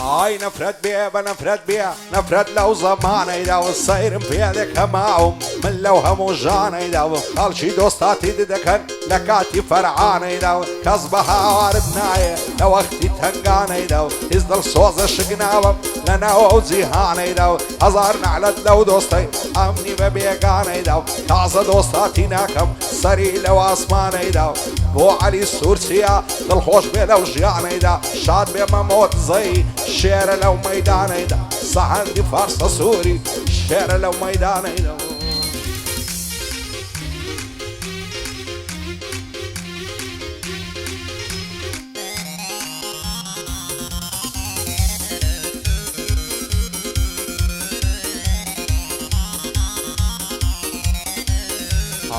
ئای نەفرەت بێ بە نەفرەت بێ نەفرەت لەو زەمانەیدا و سەیرم پێ دەکەماوم من لەو هەموو ژانەیدا و خەڵکی دۆستاتی دەکەن لە کاتی فەرعانەیدا و کەس بە هاوارت نایە لە وەختی تەنگانەیدا و هیچ دڵسۆزە شکناوم لە ناوە ئەو جیهانەیدا و هەزار نەعلەت لەو دۆستەی ئەمنی بە بێگانەیدا و تازە دۆستاتی ناکەم سەری لەو ئاسمانەیدا و بۆ عەلی سوورچیا دڵخۆش بێ لەو ژیانەیدا شاد بێ مەمۆت زەی شێرە لەو مەیدانەیدا سەهەندی فارسە سووری شێرە لەو مەیدانەیدا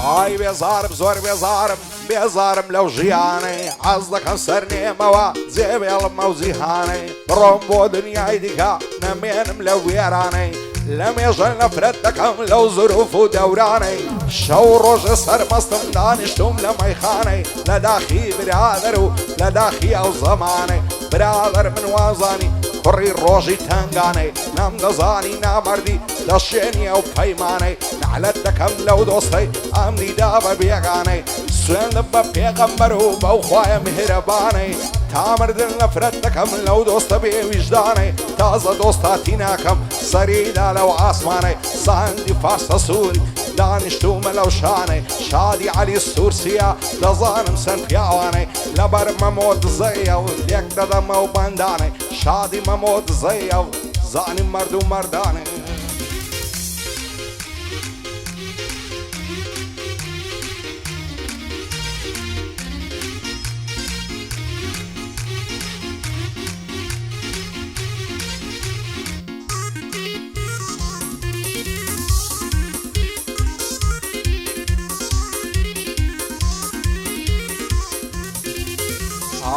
ئای بێزارم زۆر بێزارم بێزارم لەو ژیانەی حەز دەکەم سەر نێمەوە جێبێڵم ئەو جیهانەی بڕۆم بۆ دنیای دیکە نەمێنم لەو وێرانەی لە مێژە نەفرەت دەکەم لەو زروف و دەورانەی شەو ڕۆژە سەرمەستم دانیشتوم لە مەیخانەی لە داخی برادەر و لە داخی ئەو زەمانەی برادەر من وازانی کوڕی ڕۆژی تەنگانەی نام دەزانی نامەردی دەشێنی ئەو پەیمانەی نەعلەت دەکەم لەو دۆستەی ئەمنیدا بە بێگانەی سوێندم بە پێغەمبەر و بەو خوایە میهرەبانەی تامردن نەفرەت دەکەم لەو دۆستە بێ ویژدانەی تازە دۆستاتی ناکەم سەریدا لەو ئاسمانەی سەهەندی فارسە سووری دانیشتومە لەو شانەی شادی عەلی سوورسیە دەزانم سەن پیاوانەی لەبەر مەمۆت زەیە و لێک دەدەمە و بەندانەی شادی مەمۆت زەیە و زانی مرد و مەردانەی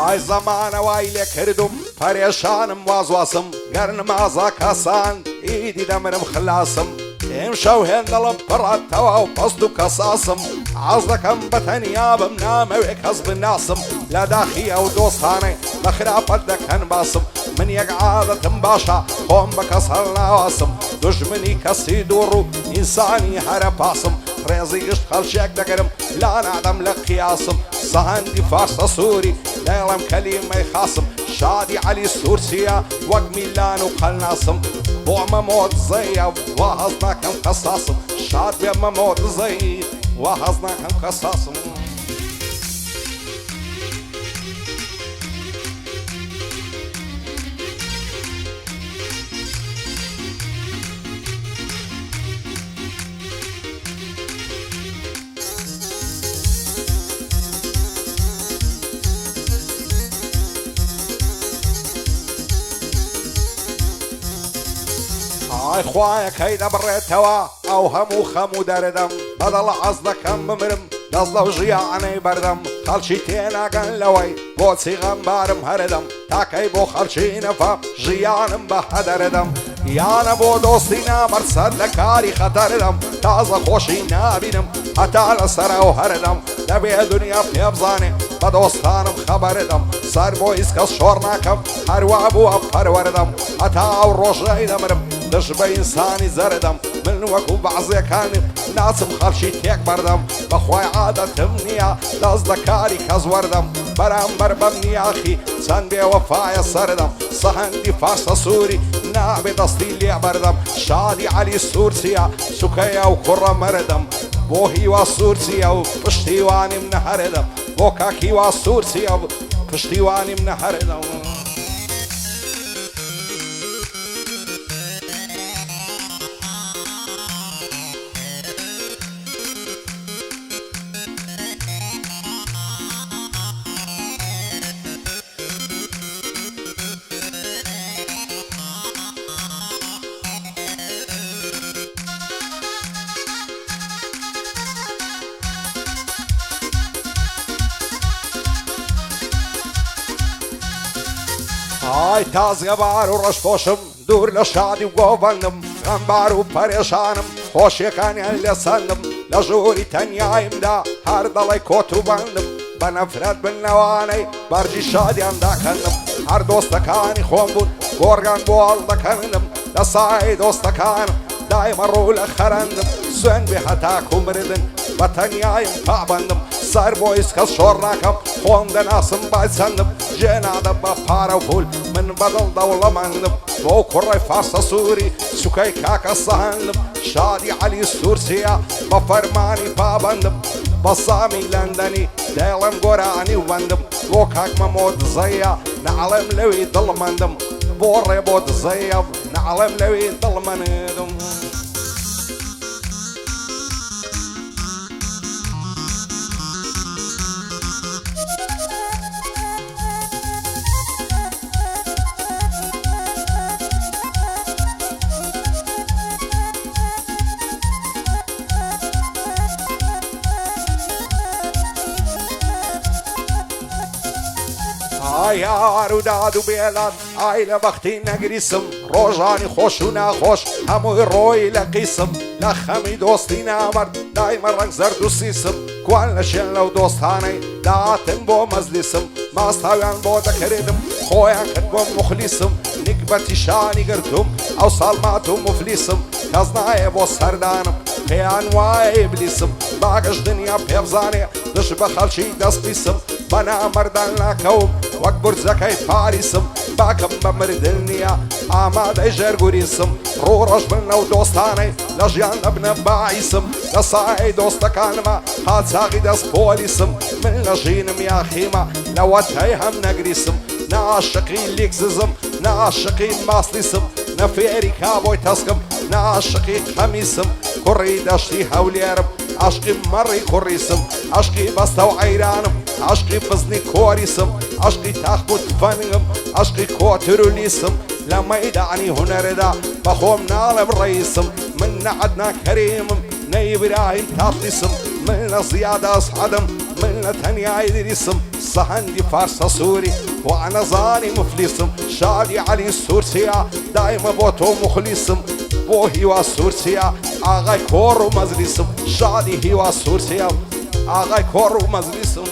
ئای زەمانە وای لێ کردم پەرێشانم وازواسم گەر نمازە کەسان ئیدی دەمرم خلاسم ئێمشەو هێندەڵم پڕەتەوە و پەست و کەساسم حەز دەکەم بە تەنیا بم نامەوێ کەس بناسم لە داخی ئەو دۆستانەی بە خراپەت دەکەن باسم من یەک عادەتم باشە خۆم بە کەس هەڵناواسم دوژمنی کەسی دووڕ و ئینسانی هەرە پاسم ڕێزی گشت خەڵکێک دەگەرم لا نادەم لە قیاسم سەهەندی فارسە سووری دەڵم کەلیمەی خاسم شادی عەلی سوورسیە وەک میلان و قەلناسم بۆ مەمۆت زەیە وا هەز ناکەم قەساسم شاد بێ مەمۆت زەی وا هەز ناکەم قەساسم ئای خوایە کەی دەبڕێتەوە ئەو هەموو خەم و دەردەم بەدڵ حەز دەکەم بمرم دەست لەو ژیانەی بەردەم خەڵکی تێناگەن لەوەی بۆچی غەمبارم هەردەم تاکەی بۆ خەڵکی نەفە ژیانم بە هەدەردەم یانە بۆ دۆستی نامەرد سەر لە کاری خەتەردەم تازە خۆشی نابینم هەتا لەسەرە و هەردەم دەبێ دنیا پێ بزانێ بە دۆستانم خەبەردەم سەر بۆ هیچ کەس شۆڕ ناکەم هەروە بووە پەروەردەم هەتا ئەو ڕۆژەی دەمرم دژ بە ئینسانی زەردەم من وەکو بەعزیەکانم ناچم خەڵکی تێک بەردەم بەخوای عادەتم نییە دەست لە کاری کەس وەردەم بەرامبەر بەم نیاخی چەند بێوەفایە سەردەم سەهەندی فارسە سووری نابێ دەستی لێ بەردەم شادی عەلی سوورسیە سوکەیە و کوڕە مەردەم بۆ هیوا سوورسیە و پشتیوانیم نەهەردەم بۆ کاکیوا سوورسیە و پشتیوانیم نەهەردەم ئای تازگەبار و ڕەشپۆشم دوور لە شادی و گۆڤەندم غەمبار و پەرێشانم خۆشیەکانیان لێ سەندم لە ژووری تەنیایمدا هەر دەڵی کۆت و بەندم بە نەفرەت بنەوانەی بەرجی شادیان داکەندم هەر دۆستەکانی خۆم بوون گۆڕگان بۆ هەڵدەکەندم لە سای دۆستەکانم دایمە ڕوو لە خەرەندم سوێن بێ هەتاکو مردن بە تەنیایم پابەندم سەر بۆ هیچ کەس شۆڕ ناکەم خۆم دەناسم بای چەندم جێنادە بە پارە و پول من بەدڵ دەوڵەمەندم بۆ کوڕی فارسە سووری سوکەی کاکە سەهەندم شادی عەلی سوورچیە بە فەرمانی پابەندم بە سامی لەندەنی دێڵم گۆرانی و بەندم بۆ کاک مەمۆ دزەیە نەعەڵێم لەوی دڵمەندم بۆ ڕێ بۆ دزەیە نەعەڵێم لەوی دڵمەندم یار و داد و بێلات ئای لە بەختی نەگریسم ڕۆژانی خۆش و ناخۆش هەمووی ڕۆی لە قیسم لە خەمی دۆستی نامەرد دایمە ڕەنگ زەرد و سیسم کوان لە شێن لەو دۆستانەی داهاتن بۆ مەزلیسم ماستاویان بۆ دەکردم خۆیان کرد بۆ مخلیسم نیکبەتی شانی گرتوم ئەو ساڵمات و مفلیسم کەس نایە بۆ سەردانم پێیان وایە ئیبلیسم باگەش دنیا پێبزانێ دش بە خەڵکی دەستقیسم بە نامەردان ناکەوم وەک بورجەکەی پاریسم باکەم بە مردن نییە ئامادەی ژێرگوریسم ڕوو ڕۆژ بن لەو دۆستانەی لە ژیان دەبنە باعیسم لە سایەی دۆستەکانمە قاچاقی دەست پۆلیسم من لە ژینم یاخیمە لەوەتەی هەم نەگریسم ناشقی لیکسزم ناشقی ماسلیسم نەفێری کابۆی تەسکم ناشقی خەمیسم کوڕی دەشتی هەولێرم عشقی مەڕی کوڕیسم عشقی بەستە و عەیرانم عشقی بزنی کۆریسم عشقی تاخت و تفەنگم عشقی کۆتر و لیسم لە مەیدانی هونەردا بە خۆم ناڵێم ڕەیسم من نە عەدنان کەریمم نە ئیبراهیم تاقلیسم من لە زیادە ئەسعەدم من لە تەنیا ئیدریسم سەهەندی فارسە سووری وانەزانی مفلیسم شادی عەلی سوورچیە دایمە بۆ تۆ مخلیسم بۆ هیوا سوورچیە ئاغای کۆڕ و مەزلیسم شادی هیوا سوورچیە ئاغای کۆڕ و مەزلیسم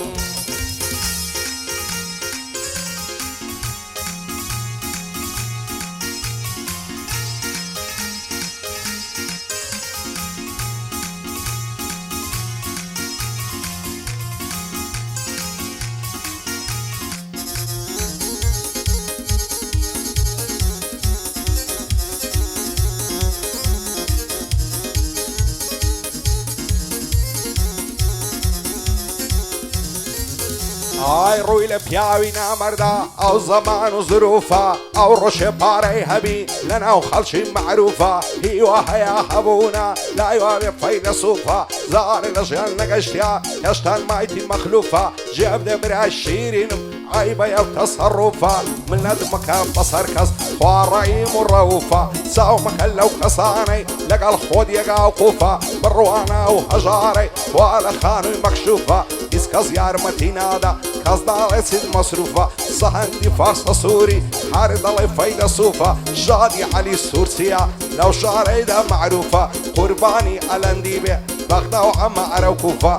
ئای ڕووی لە پیاوی نامەردا ئەو زەمان و زروفە ئەو ڕۆژێ پارەی هەبی لەناو خەڵکی معروفە هیوا هەیە هەبوونە لایوا بێ فەیدە سووفە زارێ لە ژیان نەگەشتیا هێشتان مایتی مەخلوفە جێب دێ برای شیرینم عیبە ئەو تەسەڕوفە منەت مەکە بەسەر کەس خواڕەئیم و ڕەوفە چاو مەکە لەو کەسانەی لەگەڵ خۆت یەگا و قوفە بڕوانە و هەژارەی وا لە خانووی مەکشوفە هیچ کەس یارمەتی نادا کەس داڵێ چیت مەسروفە سەهەندی فارسە سووری هەر دەڵێ فەیدە سووفە شادی عەلی سوورچیە لەو شارەیدا معروفە قوربانی ئەلەندی بێ بەغدا و عەمارە و کوفە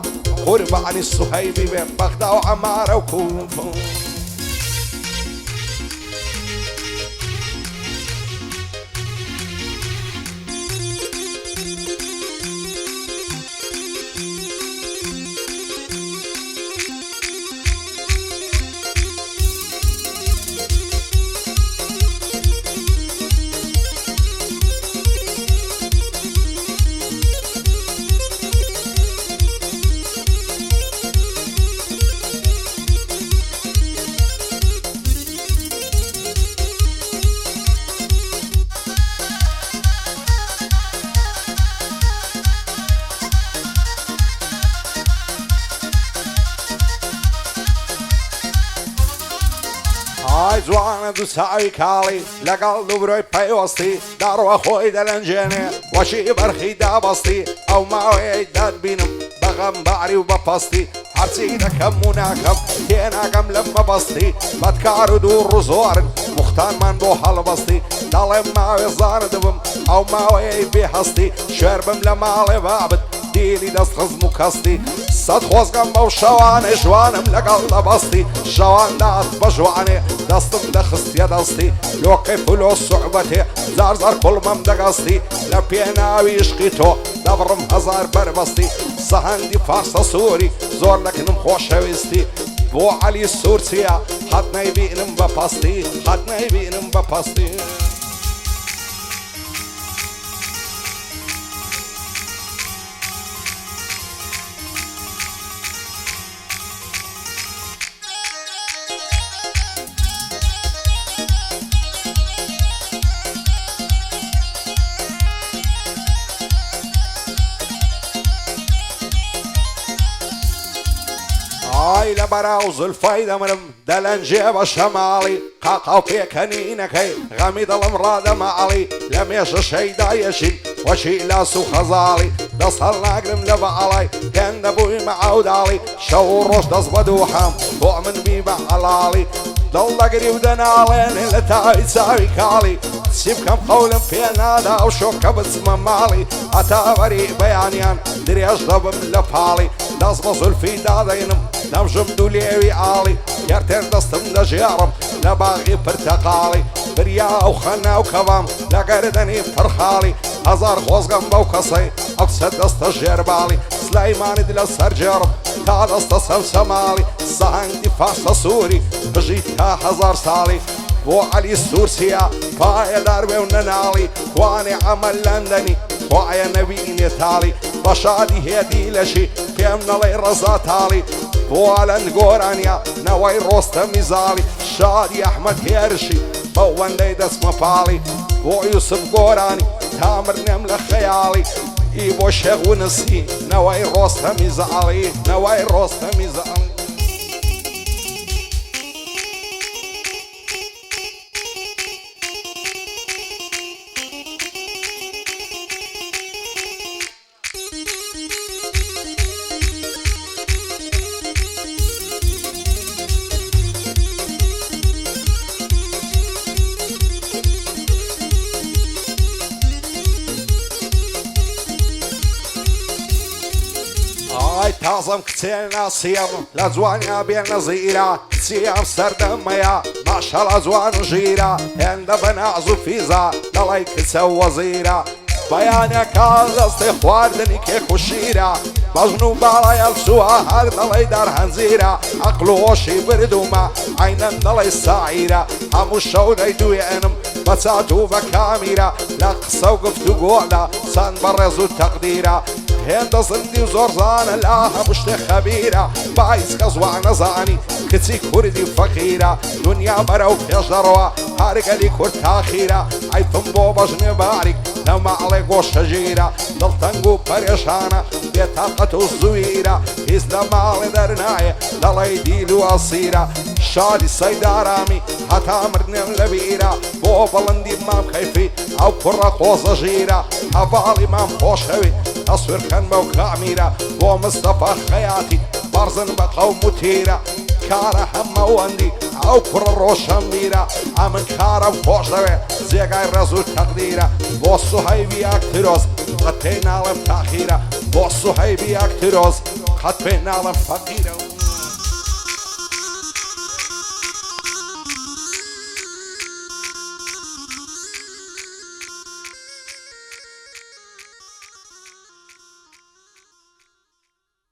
قوربانی سوهەیبی بێ بەغدا و عەمارە و کوفە ئای جوانە دوو چاوی کاڵی لەگەڵ دووبرۆی پەیوەستی داڕوە خۆی دەلەنجێنێ وەشی بەرخی دابەستی ئەو ماوەیەی دەتبینم بەغەم بەعری و بەپەستی هەرچی دەکەم و ناکەم تێناگەم لەم مەبەستی بەدکار و دوو ڕووزۆرن موختانمان بۆ هەڵبەستی دەڵێم ماوێ زانە دەبم ئەو ماوەیەی بێ هەستی شێر بم لە ماڵێ بابت دیلی دەست خزم و کەستی سەد خۆزگەم بەو شەوانێ ژوانم لەگەڵ دەبەستی شەوانات بە ژوانێ دەستم دەخستیە دەستی لۆقەی پلۆ سوعبەتێ زار زار کوڵمەم دەگەستی لە پێناوی عشقی تۆ دەبڕم هەزار بەربەستی سەهەندی فارسە سووری زۆر لەکنم خۆشەویستی بۆ عەلی سوورچیە حەد نەیبینم بە پەستی حەد نەیبینم بە پەستی ئای لە بەراو زولفەی دەمرم دەلەنجێ بە شەماڵی قاقاو پێکەنینەکەی غەمی دڵم ڕادەماڵی لە مێشە شەیدایەشین وەچی لاس و خەزاڵی دەست هەڵ ناگرم لە بەعەڵای هێندە بوویمە ئەوداڵی شەو و ڕۆژ دەست بە دووحەم بۆ من بی بە عەڵاڵی دڵ دەگری و دەناڵێنێ لە تاوی چاوی کاڵی چی بکەم قەولم پێ نادا و شۆکە بچمە ماڵی هەتاوەری بەیانیان درێژ دەبم لە پاڵی دەست بە زولفی دادەینم دەمژم دوو لێوی ئاڵی یارتێر دەستم دەژێڕم لە باغی پرتەقاڵی بریا و خەنا و کەوام لە گەردەنی پڕخاڵی هەزار خۆزگەم بەو کەسەی ئەو سەد دەستە ژێرباڵی سلەیمانیت لە سەرجێڕم تا دەستە سەوسەماڵی سەهەنگی فارسە سووری بژی تا هەزار ساڵی بۆ عەلی سوورچیە پایەدار بێ و نەناڵی کوانێ عەمەل لەندەنی خوایە نەبینێ تاڵی بە شادی هێدی لەشی پێم نەڵێ ڕەزا تاڵی بۆ ئەلەند گۆرانیا نەوەی ڕۆستەمی زاڵی شادی ئەحمەد هێرشی بەو وەندەی دەستمە پاڵی بۆ یوسف گۆرانی تامرنێم لە خەیاڵی ئی بۆ شێخ و نسی نەوەی ڕۆستەمی زاڵی نەوەی ڕۆستەمی زاڵی ئای تازەم کچێ ناسیەم لە جوانیا بێ نەزیرە کچیەم سەردەمەیە ماشەڵە جوان و ژیرە هێندە بە ناز و فیزە دەڵی کچە وەزیرە بەیانەکە دەستی خواردنی کێک و شیرە بەژن و باڵای ئەلچووە هەر دەڵی دەرهەنجیرە عەقڵ و هۆشی بردوومە عەینەن دەڵی ساعیرە هەموو شەو دەیدوێنم بە چات و بە کامیرە لە قسە و گفت و گۆڵە چەند بەڕێز و تەقدیرە هێندە زندی و زۆرزانە لا هەموو شتێ خەبیرە باعیس کە زوان نەزانی کچی کوردی فەقیرە دنیا بەرەو پێش دەڕەوە هەرگەلی کورد تاخیرە عەیفم بۆ بەژنێ باریک لە ماڵێ گۆشتە ژیرە دڵتەنگ و پەرێشانە بێتاقەت و زویرە هیچ لە ماڵێ دەرنایە دەڵی دیل و ئەسیرە شادی سەیدارامی هەتا مردنێم لە بیرە بۆ بەڵندی مام کەیفی ئەو کوڕە قۆزە ژیرە هەڤاڵی مام خۆشەوی ئەسوورکەن بەو کامیرە بۆ مستەفا خەیاتی بەرزن بە قەوم و تیرە کارە هەمەوەندی ئەو کوڕە ڕۆشەم میرە ئەمن کارەم خۆش دەوێ جێگای ڕێز و تەقدیرە بۆ سوهەیبی ئەکترۆز قەت پێی ناڵێم تاخیرە بۆ سوهەیبی ئەکترۆز قەت پێی ناڵێم فەقیرە